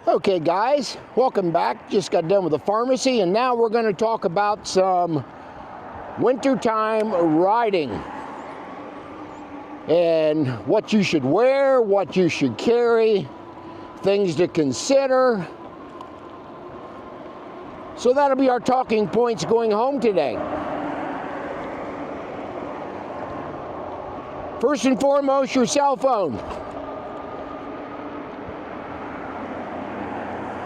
Okay guys, welcome back. Just got done with the pharmacy and now we're going to talk about some wintertime riding and what you should wear, what you should carry, things to consider. So that'll be our talking points going home today. First and foremost, your cell phone.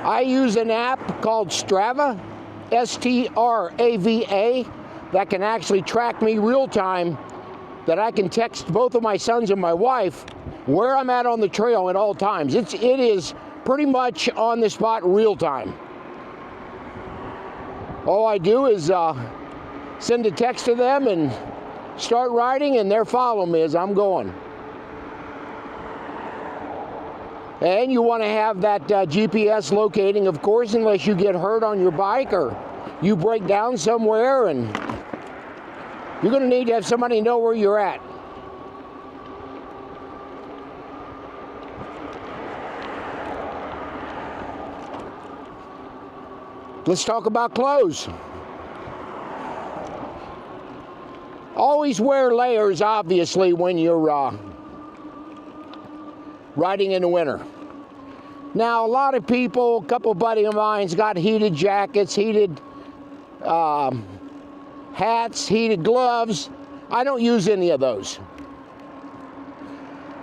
I use an app called Strava, S-T-R-A-V-A, that can actually track me real time, that I can text both of my sons and my wife where I'm at on the trail at all times. It is pretty much on the spot real time. All I do is send a text to them and start riding, and they're following me as I'm going. And you want to have that GPS locating, of course, unless you get hurt on your bike or you break down somewhere, and you're going to need to have somebody know where you're at. Let's talk about clothes. Always wear layers, obviously, when you're riding in the winter. Now, a lot of people, a couple buddy of mine's got heated jackets, heated hats, heated gloves. I don't use any of those.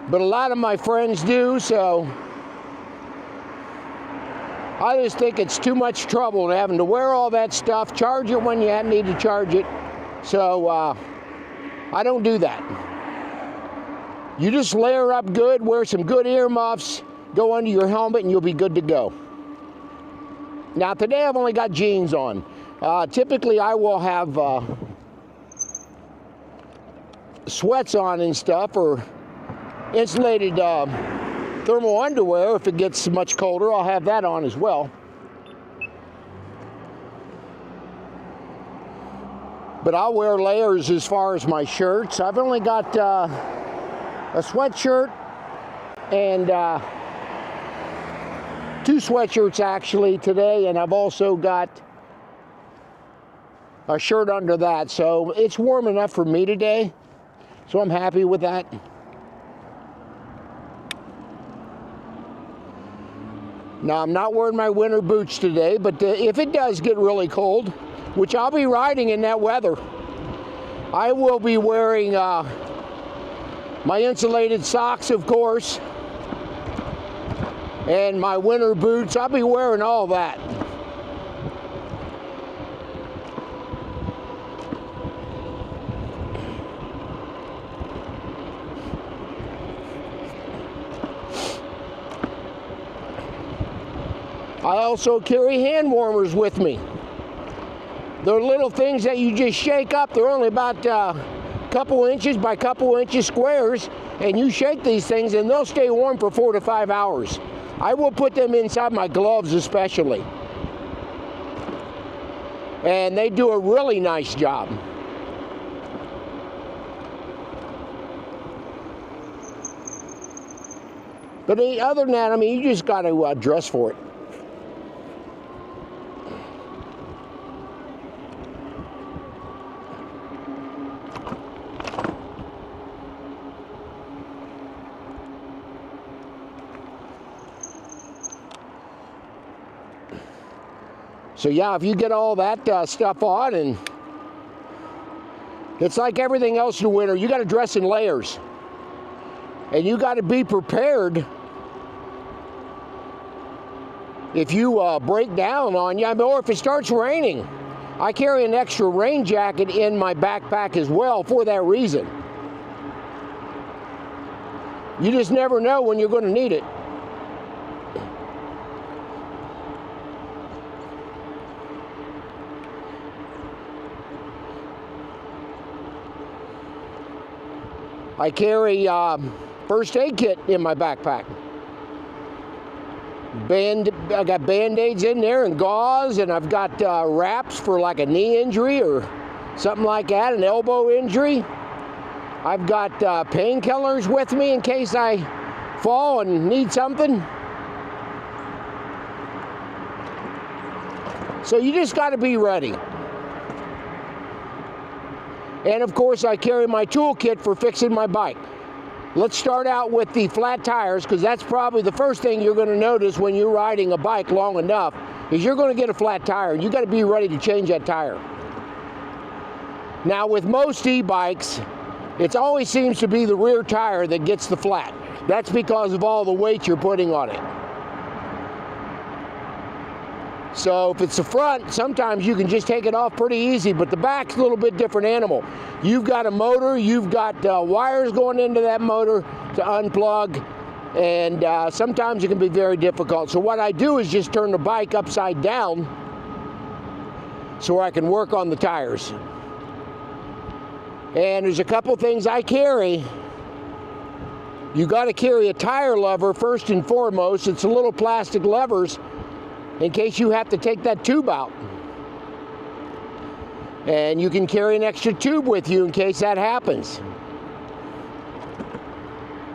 But a lot of my friends do, so I just think it's too much trouble having to wear all that stuff, charge it when you need to charge it. So I don't do that. You just layer up good, wear some good earmuffs, go under your helmet, and you'll be good to go. Now today I've only got jeans on. Typically I will have sweats on and stuff, or insulated thermal underwear. If it gets much colder, I'll have that on as well. But I'll wear layers as far as my shirts. I've only got a sweatshirt and two sweatshirts actually today, and I've also got a shirt under that, so it's warm enough for me today, so I'm happy with that. Now, I'm not wearing my winter boots today, but if it does get really cold, which I'll be riding in that weather, I will be wearing my insulated socks, of course, and my winter boots. I'll be wearing all that. I also carry hand warmers with me. They're little things that you just shake up. They're only about couple inches by couple inches squares, and you shake these things and they'll stay warm for 4 to 5 hours. I will put them inside my gloves especially, and they do a really nice job. But other than that, I mean, you just got to dress for it. So yeah, if you get all that stuff on, and it's like everything else in the winter, you got to dress in layers. And you got to be prepared if you break down on you, or if it starts raining. I carry an extra rain jacket in my backpack as well for that reason. You just never know when you're going to need it. I carry first aid kit in my backpack. I got Band-Aids in there and gauze, and I've got wraps for like a knee injury or something like that, an elbow injury. I've got painkillers with me in case I fall and need something. So you just got to be ready. And of course, I carry my toolkit for fixing my bike. Let's start out with the flat tires, because that's probably the first thing you're going to notice when you're riding a bike long enough, is you're going to get a flat tire. You got to be ready to change that tire. Now, with most e-bikes, it always seems to be the rear tire that gets the flat. That's because of all the weight you're putting on it. So if it's the front, sometimes you can just take it off pretty easy, but the back's a little bit different animal. You've got a motor, you've got wires going into that motor to unplug, and sometimes it can be very difficult. So what I do is just turn the bike upside down so I can work on the tires. And there's a couple things I carry. You got to carry a tire lever first and foremost. It's a little plastic levers in case you have to take that tube out. And you can carry an extra tube with you in case that happens.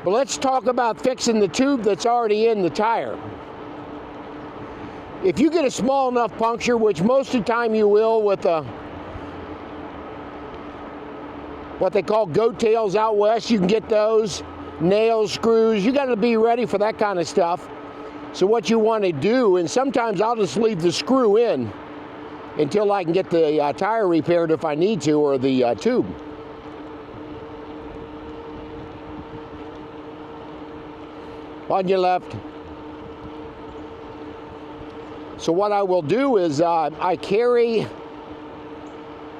But let's talk about fixing the tube that's already in the tire. If you get a small enough puncture, which most of the time you will with what they call goat tails out west, you can get those, nails, screws, you got to be ready for that kind of stuff. So what you want to do, and sometimes I'll just leave the screw in until I can get the tire repaired if I need to, or the tube. On your left. So what I will do is I carry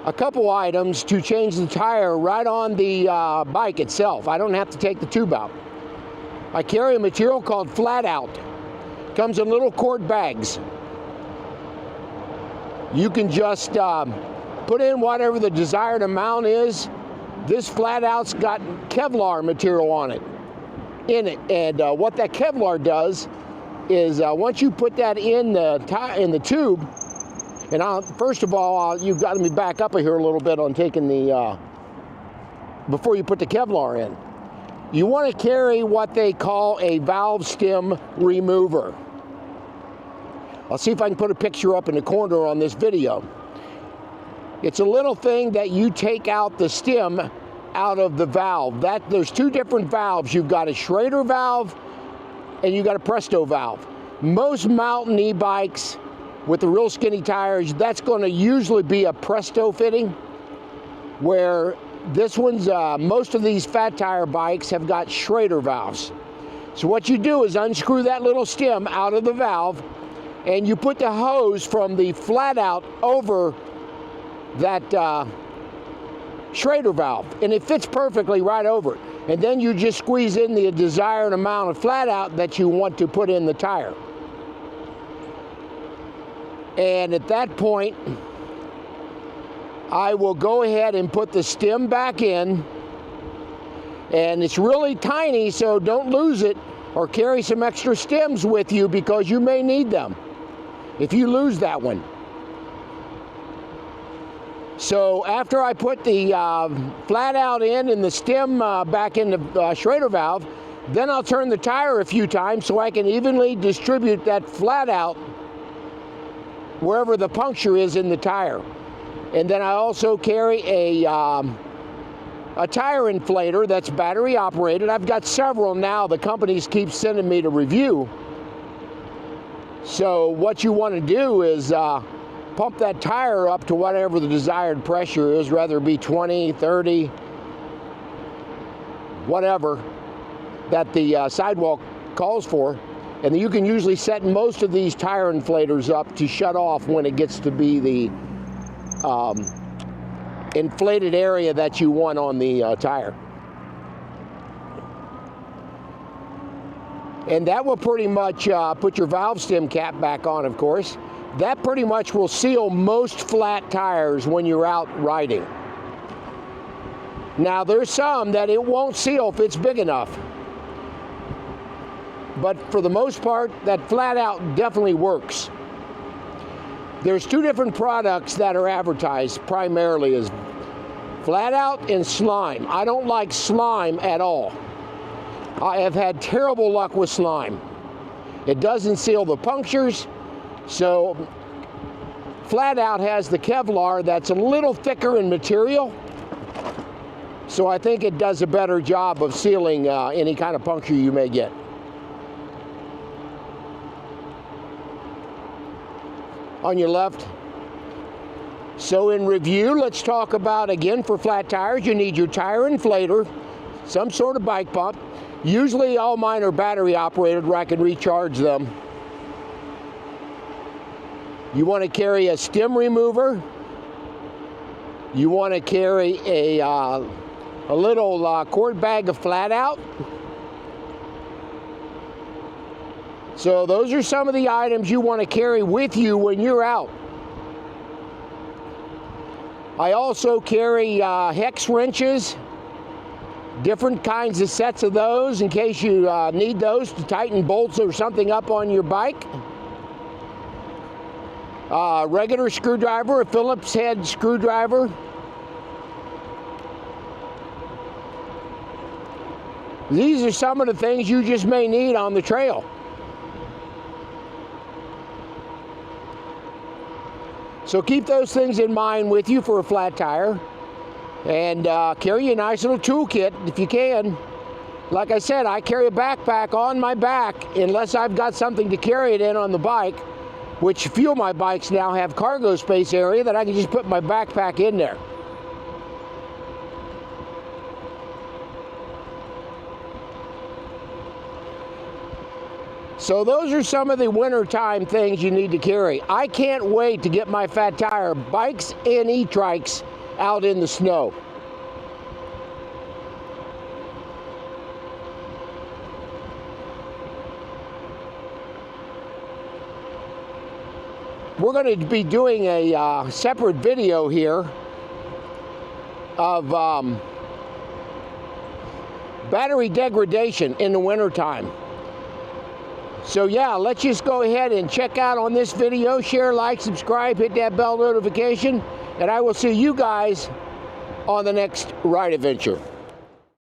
a couple items to change the tire right on the bike itself. I don't have to take the tube out. I carry a material called flat out. Comes in little quart bags. You can just put in whatever the desired amount is. This flat out's got Kevlar material on it, and what that Kevlar does is once you put that in the tube, and first of all, you've got me back up here a little bit on taking the before you put the Kevlar in. You want to carry what they call a valve stem remover. I'll see if I can put a picture up in the corner on this video. It's a little thing that you take out the stem out of the valve. There's two different valves. You've got a Schrader valve and you've got a Presto valve. Most mountain e-bikes with the real skinny tires, that's going to usually be a Presto fitting, where this one's, most of these fat tire bikes have got Schrader valves. So what you do is unscrew that little stem out of the valve, and you put the hose from the flat out over that Schrader valve, and it fits perfectly right over it. And then you just squeeze in the desired amount of flat out that you want to put in the tire. And at that point, I will go ahead and put the stem back in, and it's really tiny, so don't lose it or carry some extra stems with you, because you may need them if you lose that one. So after I put the flat out in and the stem back in the Schrader valve, then I'll turn the tire a few times so I can evenly distribute that flat out wherever the puncture is in the tire. And then I also carry a tire inflator that's battery operated. I've got several now. The companies keep sending me to review. So what you want to do is pump that tire up to whatever the desired pressure is, whether it be 20, 30, whatever that the sidewall calls for. And you can usually set most of these tire inflators up to shut off when it gets to be the inflated area that you want on the tire. And that will pretty much put your valve stem cap back on, of course. That pretty much will seal most flat tires when you're out riding. Now there's some that it won't seal if it's big enough. But for the most part, that flat out definitely works. There's two different products that are advertised primarily as flat out and slime. I don't like slime at all. I have had terrible luck with slime. It doesn't seal the punctures, so flat out has the Kevlar that's a little thicker in material. So I think it does a better job of sealing any kind of puncture you may get. On your left. So in review, let's talk about, again, for flat tires, you need your tire inflator, some sort of bike pump. Usually all mine are battery operated where I can recharge them. You want to carry a stem remover. You want to carry a little cord bag of flat out. So those are some of the items you want to carry with you when you're out. I also carry hex wrenches, different kinds of sets of those in case you need those to tighten bolts or something up on your bike. Regular screwdriver, a Phillips head screwdriver. These are some of the things you just may need on the trail. So keep those things in mind with you for a flat tire, and carry a nice little toolkit if you can. Like I said, I carry a backpack on my back unless I've got something to carry it in on the bike, which a few of my bikes now have cargo space area that I can just put my backpack in there. So those are some of the wintertime things you need to carry. I can't wait to get my fat tire bikes and e-trikes out in the snow. We're going to be doing a separate video here of battery degradation in the wintertime. So yeah, let's just go ahead and check out on this video, share, like, subscribe, hit that bell notification, and I will see you guys on the next ride adventure.